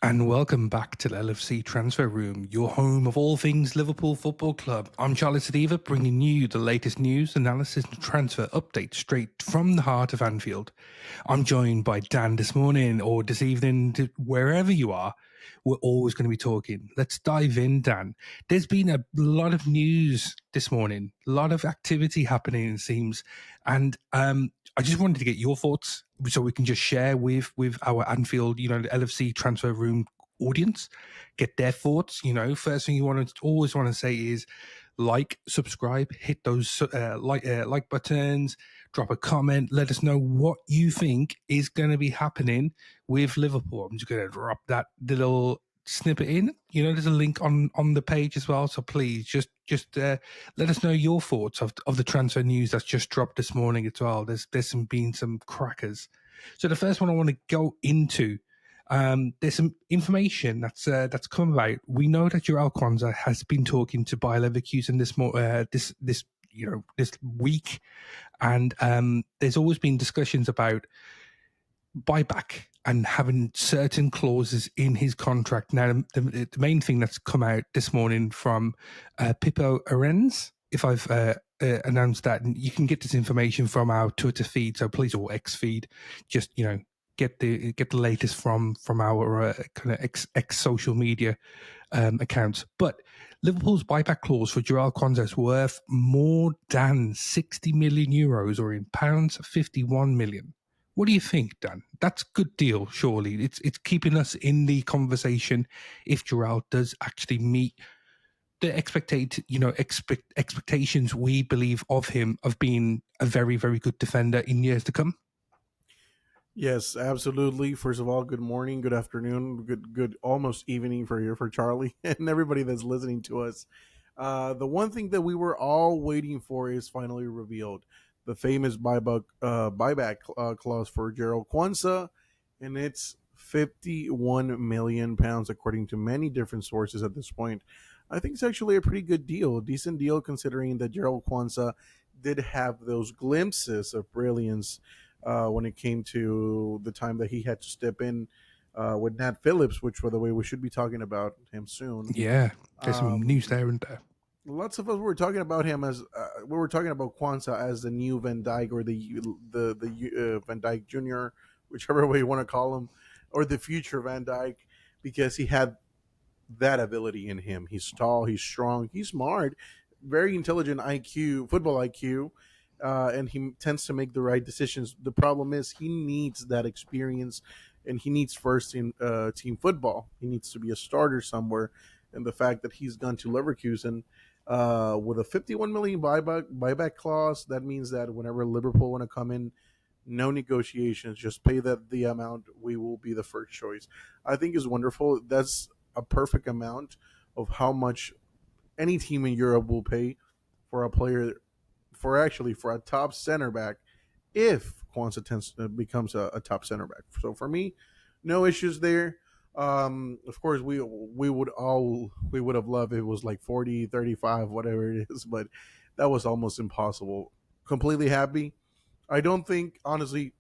And welcome back to the LFC Transfer Room, your home of all things Liverpool Football Club. I'm Charlie Sadiva, bringing you the latest news, analysis, and transfer updates straight from the heart of Anfield. I'm joined by Dan this morning or this evening, wherever you are. We're always going to be talking. Let's dive in, Dan. There's been a lot of news this morning, a lot of activity happening, it seems. And I just wanted to get your thoughts so we can just share with our Anfield, the LFC Transfer Room audience, get their thoughts. First thing you always want to say is like, subscribe, hit those like buttons, drop a comment, let us know what you think is going to be happening with Liverpool. I'm just going to drop that little snippet in. There's a link on the page as well, so please just let us know your thoughts of the transfer news that's just dropped this morning as well. There's been some crackers. So the first one I want to go into, there's some information that's come about. We know that Jarell Quansah has been talking to Bayer Leverkusen this week, and there's always been discussions about buyback and having certain clauses in his contract. Now, the main thing that's come out this morning from Pippo Arens, if I've announced that, and you can get this information from our Twitter feed, so please, or X feed, just get the latest from our kind of ex social media accounts. But Liverpool's buyback clause for Jarell Quansah is worth more than 60 million euros, or in pounds, 51 million. What do you think, Dan? That's a good deal, surely. It's keeping us in the conversation if Jarell does actually meet the expectations we believe of him of being a very, very good defender in years to come. Yes, absolutely. First of all, good morning, good afternoon, good almost evening for Charlie and everybody that's listening to us. The one thing that we were all waiting for is finally revealed: the famous buyback clause for Jarell Quansah, and it's £51 million, according to many different sources at this point. I think it's actually a pretty good deal, a decent deal considering that Jarell Quansah did have those glimpses of brilliance when it came to the time that he had to step in with Nat Phillips, which, by the way, we should be talking about him soon. Yeah, there's some news Um, there and there. Lots of us were talking about him as we were talking about Quansah as the new Van Dyke, or the Van Dyke Junior, whichever way you want to call him, or the future Van Dyke, because he had that ability in him. He's tall, he's strong, he's smart, very intelligent IQ, football IQ, and he tends to make the right decisions. The problem is he needs that experience, and he needs first team football. He needs to be a starter somewhere, and the fact that he's gone to Leverkusen with a 51 million buyback clause, that means that whenever Liverpool want to come in, no negotiations, just pay that the amount. We will be the first choice. I think is wonderful. That's a perfect amount of how much any team in Europe will pay for a player, for a top center back, if Quansah becomes a top center back. So for me, no issues there. Of course, we would have loved if it was like 40, 35, whatever it is, but that was almost impossible. Completely happy. I don't think, honestly,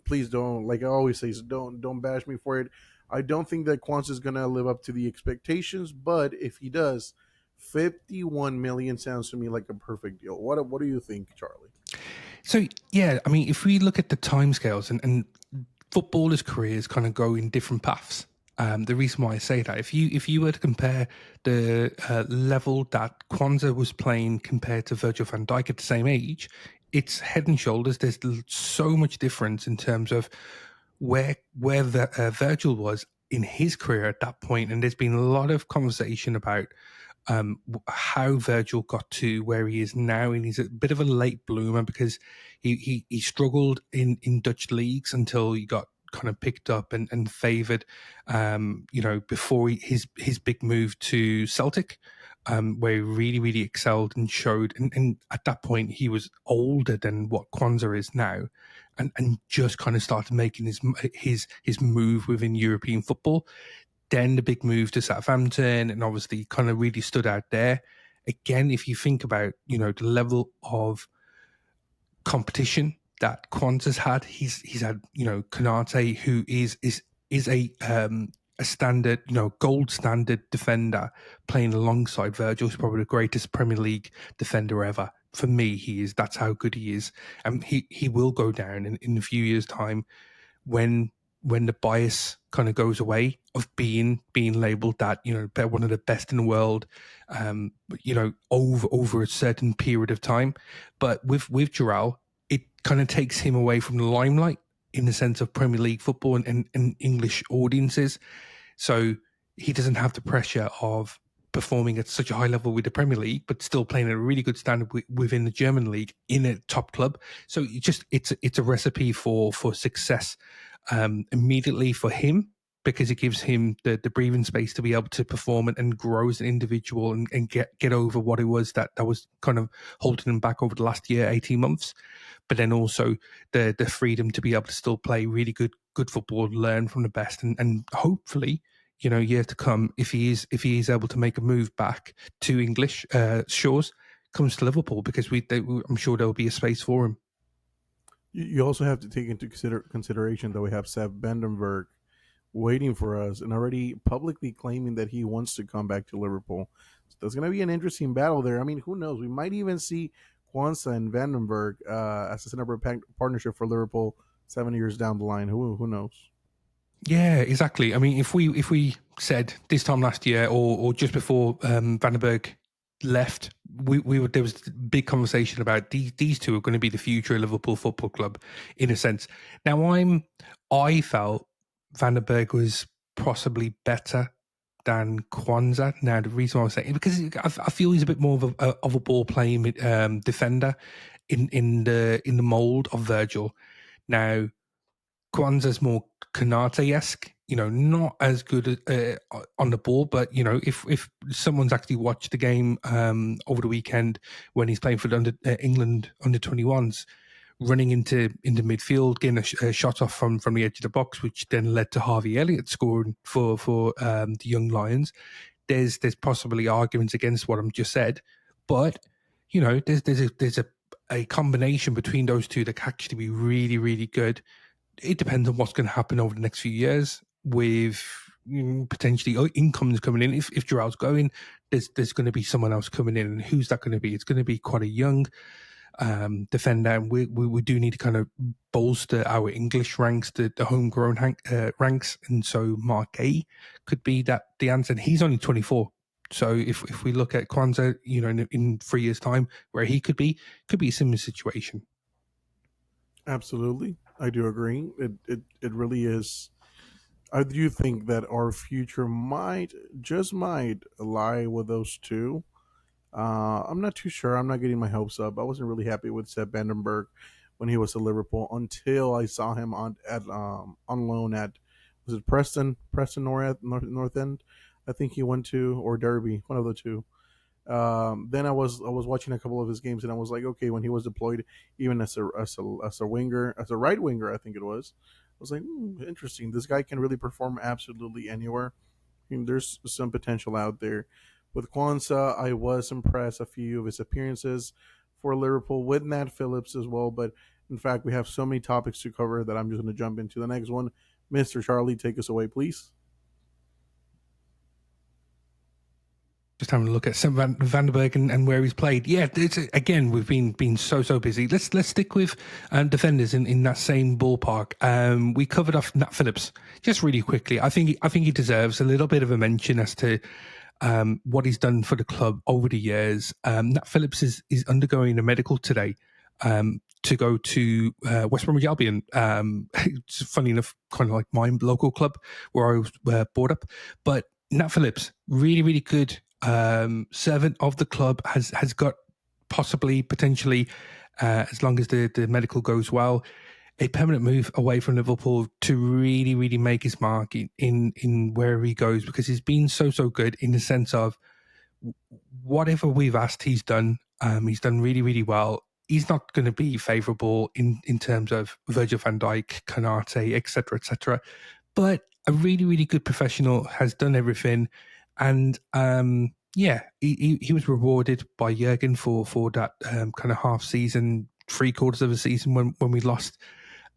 please don't, like I always say, so don't bash me for it. I don't think that Quansah is gonna live up to the expectations, but if he does, 51 million sounds to me like a perfect deal. What do you think, Charlie? So, yeah, I mean, if we look at the timescales and footballers' careers kind of go in different paths. The reason why I say that, if you were to compare the level that Quansah was playing compared to Virgil van Dijk at the same age, it's head and shoulders. There's so much difference in terms of where Virgil was in his career at that point, and there's been a lot of conversation about how Virgil got to where he is now, and he's a bit of a late bloomer because he struggled in Dutch leagues until he got kind of picked up and favoured, before his big move to Celtic, where he really, really excelled and showed. And at that point, he was older than what Quansah is now, and just kind of started making his move within European football. Then the big move to Southampton, and obviously kind of really stood out there. Again, if you think about, the level of competition that Quansah's had, he's had, Konate, who is a standard, gold standard defender playing alongside Virgil, who's probably the greatest Premier League defender ever. For me, he is. That's how good he is. And he will go down in a few years' time when the bias kind of goes away of being labeled that one of the best in the world, over a certain period of time. But with Jarell, it kind of takes him away from the limelight in the sense of Premier League football and English audiences. So he doesn't have the pressure of performing at such a high level with the Premier League, but still playing at a really good standard within the German league in a top club. So it's a recipe for success immediately for him, because it gives him the breathing space to be able to perform and grow as an individual and get over what it was that was kind of holding him back over the last year, 18 months. But then also the freedom to be able to still play really good football, learn from the best, and hopefully, years to come, if he is able to make a move back to English shores, comes to Liverpool, because I'm sure there will be a space for him. You also have to take into consideration that we have Sepp Vandenberg waiting for us and already publicly claiming that he wants to come back to Liverpool. So there's going to be an interesting battle there. I mean, who knows? We might even see Quansah and Vandenberg as a center partnership for Liverpool 7 years down the line. Who knows? Yeah, exactly. I mean, if we said this time last year or just before Vandenberg left, there was a big conversation about these two are going to be the future of Liverpool Football Club, in a sense. Now, I felt Vandenberg was possibly better than Quansah. Now, the reason why I was saying, because I feel he's a bit more of a ball playing defender in the mold of Virgil. Now, Kwanzaa's more Konate-esque, not as good on the ball, but if someone's actually watched the game over the weekend when he's playing for the England under-21s, running into midfield, getting a shot off from the edge of the box, which then led to Harvey Elliott scoring for the Young Lions. There's possibly arguments against what I'm just said, but there's a combination between those two that can actually be really, really good. It depends on what's going to happen over the next few years with potentially incomes coming in. If Jarell's going, there's going to be someone else coming in, and who's that going to be? It's going to be quite a young defender, and we do need to kind of bolster our English ranks, the homegrown ranks, and so Mark A could be the answer. And he's only 24. So if we look at Quansah, in 3 years' time, where he could be a similar situation. Absolutely, I do agree. It really is. I do think that our future might lie with those two. I'm not too sure. I'm not getting my hopes up. I wasn't really happy with Sepp Vandenberg when he was at Liverpool until I saw him on loan at, was it Preston North End, I think he went to, or Derby, one of the two. Then I was watching a couple of his games and I was like, okay, when he was deployed, even as a winger, as a right winger, I think it was. I was like, interesting. This guy can really perform absolutely anywhere. I mean, there's some potential out there. With Quansah, I was impressed a few of his appearances for Liverpool with Nat Phillips as well. But in fact, we have so many topics to cover that I'm just going to jump into the next one. Mr. Charlie, take us away, please. Just having a look at Vandenberg and where he's played. Yeah, again, we've been so busy. Let's stick with defenders in that same ballpark. We covered off Nat Phillips just really quickly. I think he deserves a little bit of a mention as to what he's done for the club over the years. Nat Phillips is undergoing a medical today to go to West Brom Albion. It's funny enough, kind of like my local club where I was brought up. But Nat Phillips, really, really good servant of the club, has got potentially, as long as the medical goes well, a permanent move away from Liverpool to really, really make his mark in wherever he goes, because he's been so good in the sense of whatever we've asked, he's done. He's done really, really well. He's not going to be favourable in terms of Virgil van Dijk, Konate, etc., but a really, really good professional, has done everything. And he was rewarded by Jurgen for that kind of half season, 3/4 of a season when we lost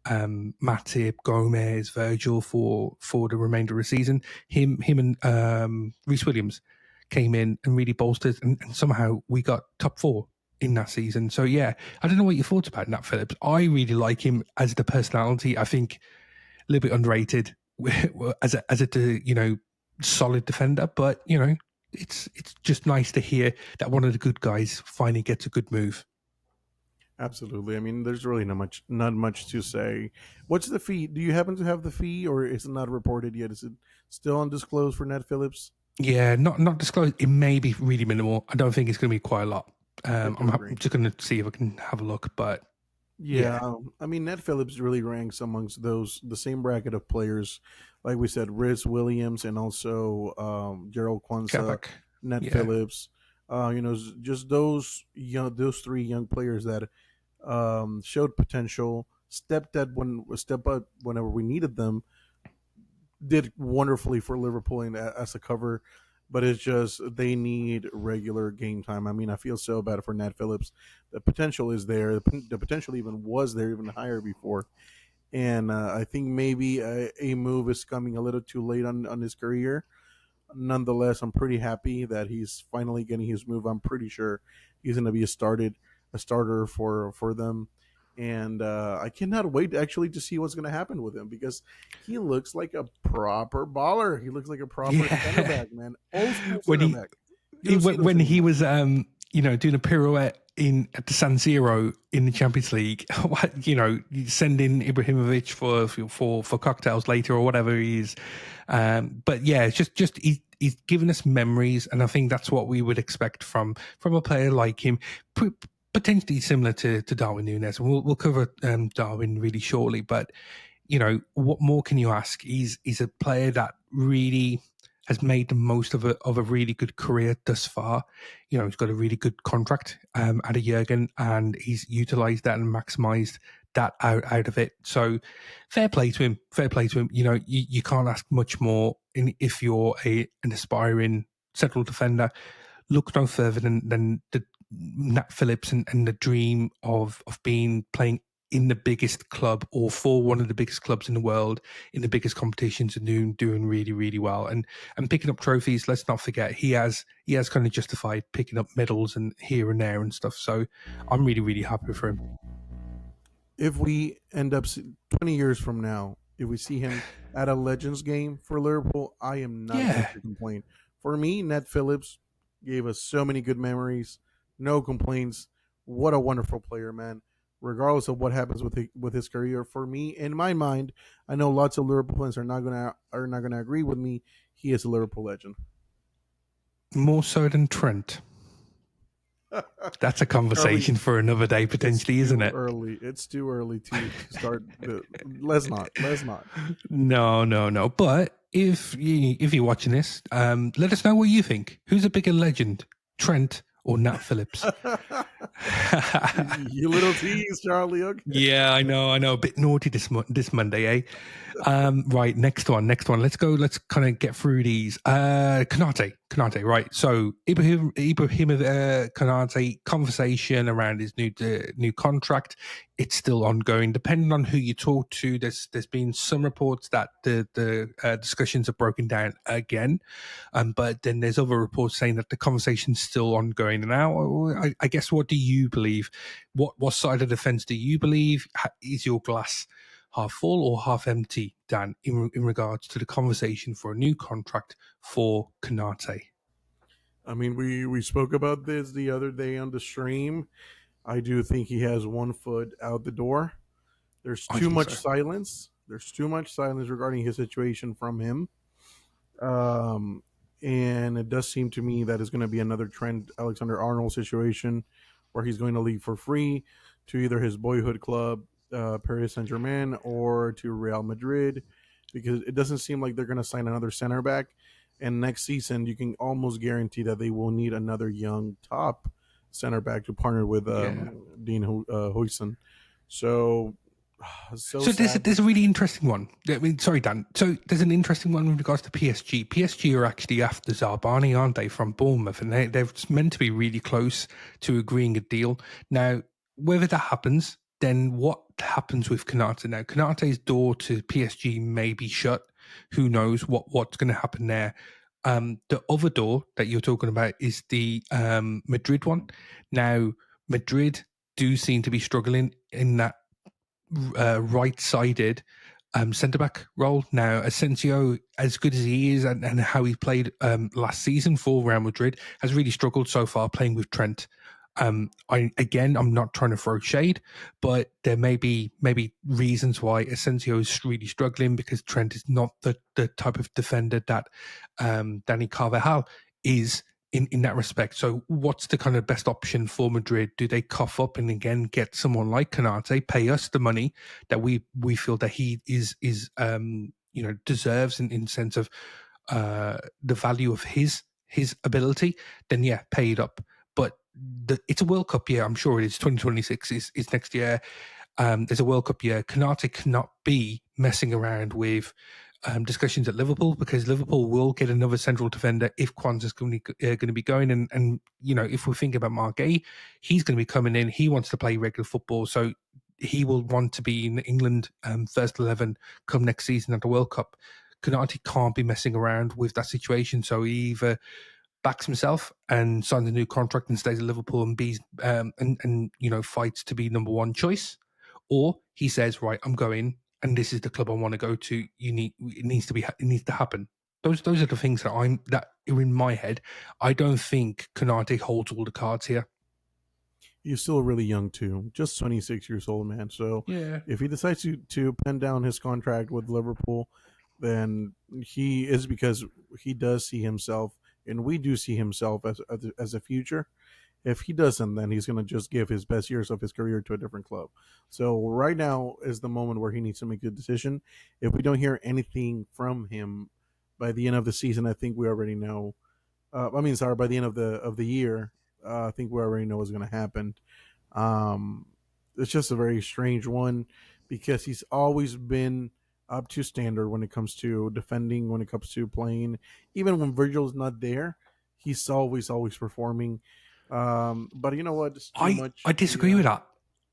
Matip, Gomez, Virgil for the remainder of the season. Him and Reece Williams came in and really bolstered, and somehow we got top 4 in that season. So yeah, I don't know what your thoughts about Nat Phillips. I really like him as the personality. I think a little bit underrated as a solid defender, but it's just nice to hear that one of the good guys finally gets a good move. Absolutely. I mean, there's really not much to say. What's the fee? Do you happen to have the fee, or is it not reported yet? Is it still undisclosed for Nat Phillips? Yeah, not disclosed. It may be really minimal. I don't think it's going to be quite a lot. I do I'm agree. just going to see if I can have a look, but Yeah, yeah, I mean, Nat Phillips really ranks amongst the same bracket of players, like we said, Riz Williams and also Jarell get Quansah, back. Nat Yeah, Phillips. Just those 3 young players that showed potential, step up whenever we needed them, did wonderfully for Liverpool and as a cover. But it's just they need regular game time. I mean, I feel so bad for Nat Phillips. The potential is there. The potential even was there, even higher before. And I think maybe a move is coming a little too late on his career. Nonetheless, I'm pretty happy that he's finally getting his move. I'm pretty sure he's going to be a starter for them, and I cannot wait actually to see what's going to happen with him because he looks like a proper baller. He looks like a proper center yeah. back, man, old school when center he back. You don't see those when he anymore. was doing a pirouette in at the San Siro in the Champions League, you send in Ibrahimovic for cocktails later or whatever he is. But yeah, it's just he's given us memories, and I think that's what we would expect from a player like him. Potentially similar to Darwin Nunez, and we'll cover Darwin really shortly. But what more can you ask? He's a player that really has made the most of a really good career thus far. He's got a really good contract at a Jurgen, and he's utilised that and maximised that out of it. So fair play to him. Fair play to him. You can't ask much more if you're an aspiring central defender. Look no further than the Nat Phillips and the dream of being playing in the biggest club or for one of the biggest clubs in the world in the biggest competitions and doing really, really well and picking up trophies. Let's not forget he has kind of justified picking up medals and here and there and stuff. So I'm really, really happy for him. If we end up 20 years from now, if we see him at a Legends game for Liverpool, I am not going Yeah. to complain. For me, Nat Phillips gave us so many good memories, no complaints. What a wonderful player, man. Regardless of what happens with his career, for me, in my mind, I know lots of Liverpool fans are not gonna agree with me. He is a Liverpool legend. More so than Trent. That's a Charlie, conversation for another day, it's potentially, isn't too it? early. It's too early to start. Let's not. Let's not. No. But if you're watching this, let us know what you think. Who's a bigger legend, Trent or Nat Phillips? You little tease, Charlie. Okay. Yeah, I know. A bit naughty this Monday, eh? Right, next one. Let's go. Let's kind of get through these. Konate. Right. So Ibrahima Konate conversation around his new contract. It's still ongoing. Depending on who you talk to, there's been some reports that the discussions have broken down again, but then there's other reports saying that the conversation's still ongoing. And now, I guess, what do you believe? What side of the fence do you believe? Is your glass half full or half empty, Dan, in regards to the conversation for a new contract for Konate? I mean, we spoke about this the other day on the stream. I do think he has one foot out the door. There's I too think much so. silence. There's too much silence regarding his situation from him. Um, and it does seem to me that it's going to be another Trent Alexander-Arnold situation where he's going to leave for free to either his boyhood club, Paris Saint-Germain, or to Real Madrid, because it doesn't seem like they're going to sign another center back. And next season, you can almost guarantee that they will need another young top center back to partner with Yeah. Dean Huijsen. So, so So sad. there's a really interesting one. I mean, sorry, Dan. So there's an interesting one with regards to PSG. PSG are actually after Zarbani, aren't they, from Bournemouth? And they're meant to be really close to agreeing a deal. Now, whether that happens then what happens with Konate now? Konate's door to PSG may be shut. Who knows what's going to happen there? The other door that you're talking about is the Madrid one. Now, Madrid do seem to be struggling in that right-sided centre-back role. Now, Asensio, as good as he is and how he played last season for Real Madrid, has really struggled so far playing with Trent. I'm not trying to throw shade, but there may be reasons why Asensio is really struggling because Trent is not the type of defender that Dani Carvajal is in that respect. So what's the kind of best option for Madrid? Do they cough up and again get someone like Konate, pay us the money that we feel that he is deserves in sense of the value of his ability? Then yeah, pay it up. But it's a World Cup year. I'm sure it is. 2026 is next year. There's a World Cup year. Konate cannot be messing around with discussions at Liverpool because Liverpool will get another central defender if Quansah is going to be going. And if we think about Margay, he's going to be coming in. He wants to play regular football, so he will want to be in England first 11 come next season at the World Cup. Konate can't be messing around with that situation, so he either backs himself and signs a new contract and stays at Liverpool and fights to be number one choice, or he says, right, I'm going and this is the club I want to go to. It needs to happen. Those are the things that are in my head. I don't think Konate holds all the cards here. He's still really young too, just 26 years old, man. So Yeah, if he decides to pen down his contract with Liverpool, then he is because he does see himself, and we do see himself as a future. If he doesn't, then he's going to just give his best years of his career to a different club. So right now is the moment where he needs to make a decision. If we don't hear anything from him by the end of the season, I think we already know. By the end of the year, I think we already know what's going to happen. Um, it's just a very strange one because he's always been up to standard when it comes to defending, when it comes to playing. Even when Virgil's not there, he's always performing. But you know what? It's too much. I disagree with that.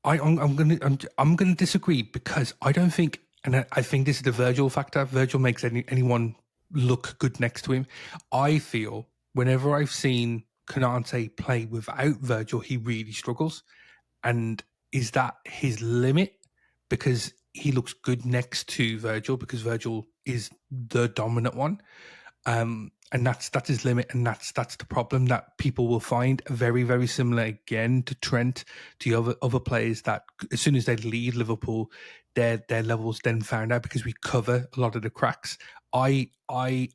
I'm gonna disagree because I don't think, and I think this is the Virgil factor. Virgil makes anyone look good next to him. I feel whenever I've seen Konate play without Virgil, he really struggles. And is that his limit? Because he looks good next to Virgil because Virgil is the dominant one. And that's his limit, and that's the problem that people will find very, very similar again to Trent, to other players that as soon as they leave Liverpool, their levels then found out because we cover a lot of the cracks. I'm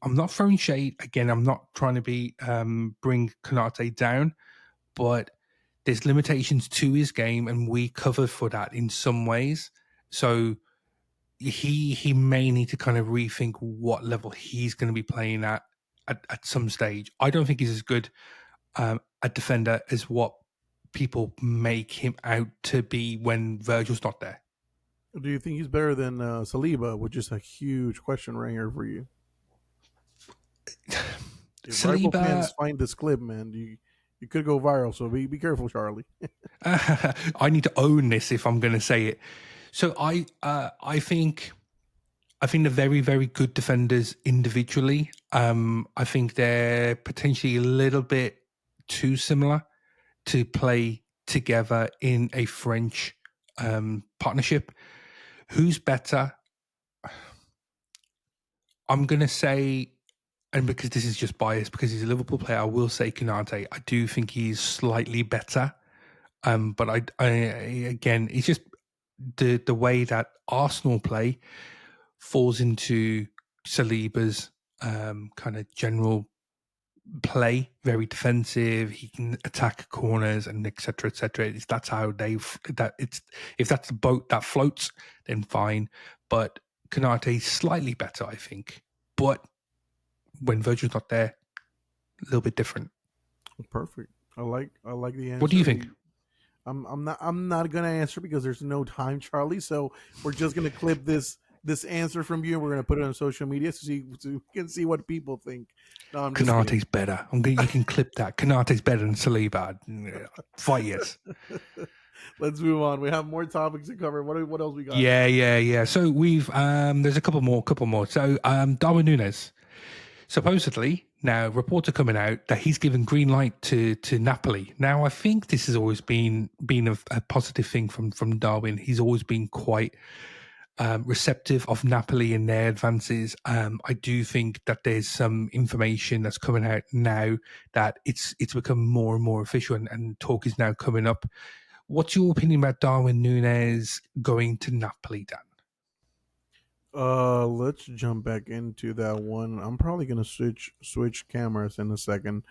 not throwing shade again. I'm not trying to bring Konate down, but there's limitations to his game, and we cover for that in some ways. So he may need to kind of rethink what level he's going to be playing at some stage. I don't think he's as good a defender as what people make him out to be when Virgil's not there. Do you think he's better than Saliba, which is a huge question right here for you? If rival Saliba, fans find this clip, man, you could go viral. So be careful, Charlie. I need to own this if I'm going to say it. So I think they're very, very good defenders individually. I think they're potentially a little bit too similar to play together in a French partnership. Who's better? I'm going to say, and because this is just biased, because he's a Liverpool player, I will say Konate. I do think he's slightly better. But I again, it's just the way that Arsenal play falls into Saliba's kind of general play, very defensive. He can attack corners and etc. etc. That's how if that's the boat that floats, then fine. But Konate is slightly better, I think. But when Virgil's not there, a little bit different. Perfect. I like the answer. What do you think? I'm not gonna answer because there's no time, Charlie. So we're just gonna clip this answer from you, and we're gonna put it on social media so you can see what people think. No, I'm just Konate's kidding. better. You can clip that. Konate's better than Saliba. Fight yes. Let's move on. We have more topics to cover. What else we got? Yeah. So we've there's a couple more. So Darwin Nunez. Supposedly, now reports are coming out that he's given green light to Napoli. Now, I think this has always been a positive thing from Darwin. He's always been quite receptive of Napoli and their advances. I do think that there's some information that's coming out now that it's become more and more official, and talk is now coming up. What's your opinion about Darwin Nunez going to Napoli, Dan? Let's jump back into that one. I'm probably gonna switch cameras in a second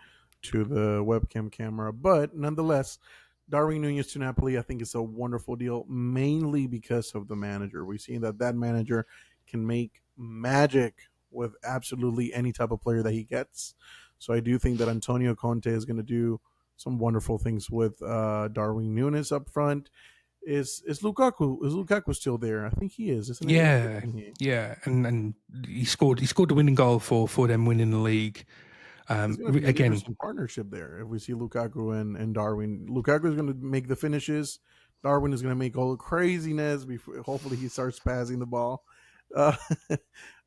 to the webcam camera, but nonetheless, Darwin Nunez to Napoli, I think it's a wonderful deal, mainly because of the manager. We've seen that manager can make magic with absolutely any type of player that he gets. So I do think that Antonio Conte is going to do some wonderful things with Darwin Nunez up front. Is Lukaku still there? I think he is, isn't he? Yeah, Isn't he? yeah, and he scored the winning goal for them winning the league. It's going to be an Again, interesting partnership there if we see Lukaku and Darwin. Lukaku is going to make the finishes. Darwin is going to make all the craziness. Before, hopefully, he starts passing the ball. Uh,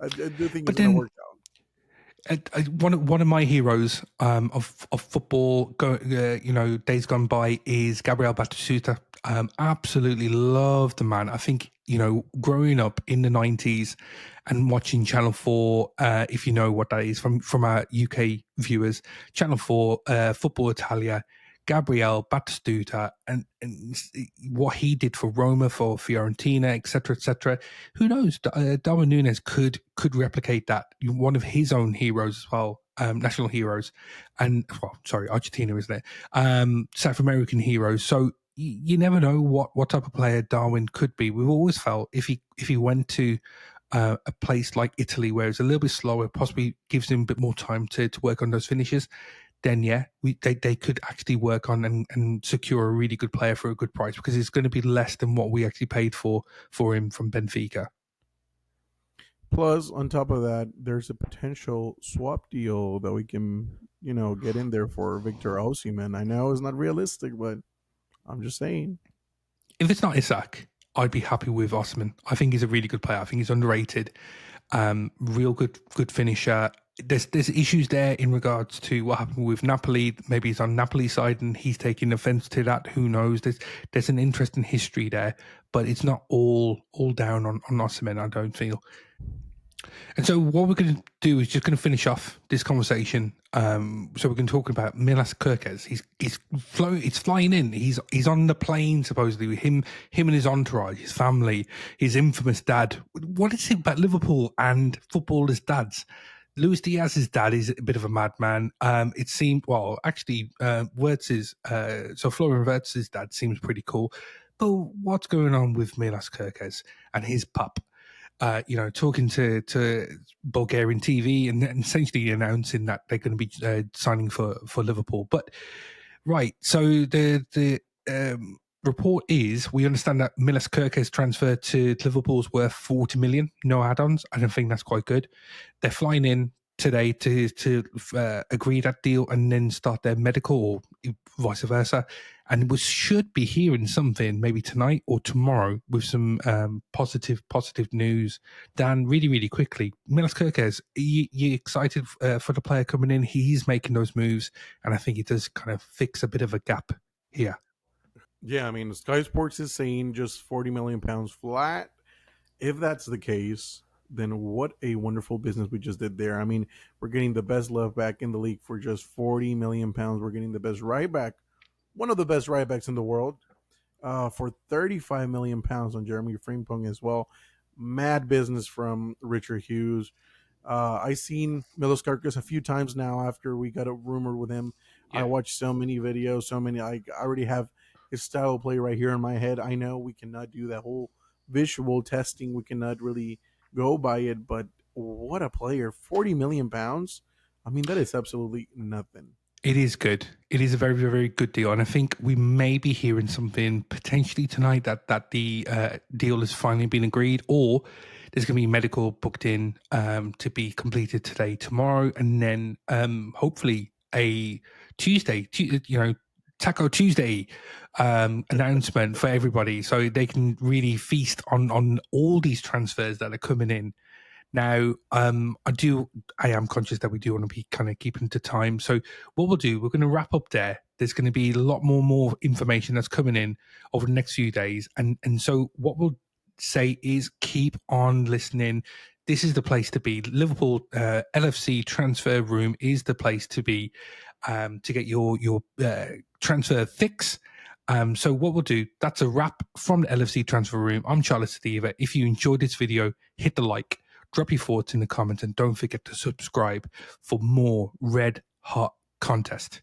I do think but it's going to then work out. one of my heroes of football, days gone by is Gabriel Batistuta. Absolutely love the man. I think growing up in the '90s and watching Channel 4, if you know what that is from our UK viewers, Channel 4, Football Italia. Gabriel Batistuta and what he did for Roma, for Fiorentina, etc. Who knows? Darwin Nunez could replicate that. One of his own heroes as well, national heroes, and sorry, Argentina, isn't it? South American heroes. So you never know what type of player Darwin could be. We've always felt if he went to a place like Italy, where it's a little bit slower, possibly gives him a bit more time to work on those finishes, then yeah, they could actually work on and secure a really good player for a good price, because it's going to be less than what we actually paid for him from Benfica. Plus, on top of that, there's a potential swap deal that we can, get in there for Victor Osimhen. I know it's not realistic, but I'm just saying. If it's not Isak, I'd be happy with Osman. I think he's a really good player. I think he's underrated. Real good finisher. There's issues there in regards to what happened with Napoli. Maybe he's on Napoli's side and he's taking offence to that. Who knows? There's an interesting history there, but it's not all down on Osimhen, I don't feel. And so what we're going to do is just going to finish off this conversation. So we're going to talk about Milos Kerkez. It's flying in. He's on the plane supposedly with him and his entourage, his family, his infamous dad. What is it about Liverpool and footballers' dads? Luis Diaz's dad is a bit of a madman. It seemed, actually, Florian Wirtz's dad seems pretty cool. But what's going on with Milos Kerkez and his pup? Talking to Bulgarian TV and essentially announcing that they're going to be signing for Liverpool. But right, so the report is, we understand that Milos Kerkez transfer to Liverpool's worth 40 million, no add-ons. I don't think that's quite good. They're flying in today to agree that deal and then start their medical, or vice versa. And we should be hearing something maybe tonight or tomorrow with some positive news. Dan, really quickly, Milos Kerkez, you excited for the player coming in? He's making those moves, and I think it does kind of fix a bit of a gap here. Yeah, I mean, Sky Sports is saying just £40 million flat. If that's the case, then what a wonderful business we just did there. I mean, we're getting the best left back in the league for just £40 million. We're getting the best right back, one of the best right backs in the world, for £35 million on Jeremy Frimpong as well. Mad business from Richard Hughes. I seen Milos Kerkez a few times now after we got a rumor with him. I Yeah. watched so many videos, so many. I already have his style of play right here in my head. I know we cannot do that whole visual testing. We cannot really go by it, but what a player! £40 million. I mean, that is absolutely nothing. It is good. It is a very good deal, and I think we may be hearing something potentially tonight that the deal has finally been agreed, or there's going to be medical booked in to be completed today, tomorrow, and then hopefully a Tuesday. Taco Tuesday announcement for everybody, so they can really feast on all these transfers that are coming in. Now, I am conscious that we do want to be kind of keeping to time. So what we'll do, we're going to wrap up there. There's going to be a lot more information that's coming in over the next few days. And so what we'll say is keep on listening. This is the place to be. Liverpool LFC transfer room is the place to be to get your transfer fix. So what we'll do, that's a wrap from the LFC transfer room. I'm Charles Steva. If you enjoyed this video, hit the like. Drop your thoughts in the comments and don't forget to subscribe for more red hot contest.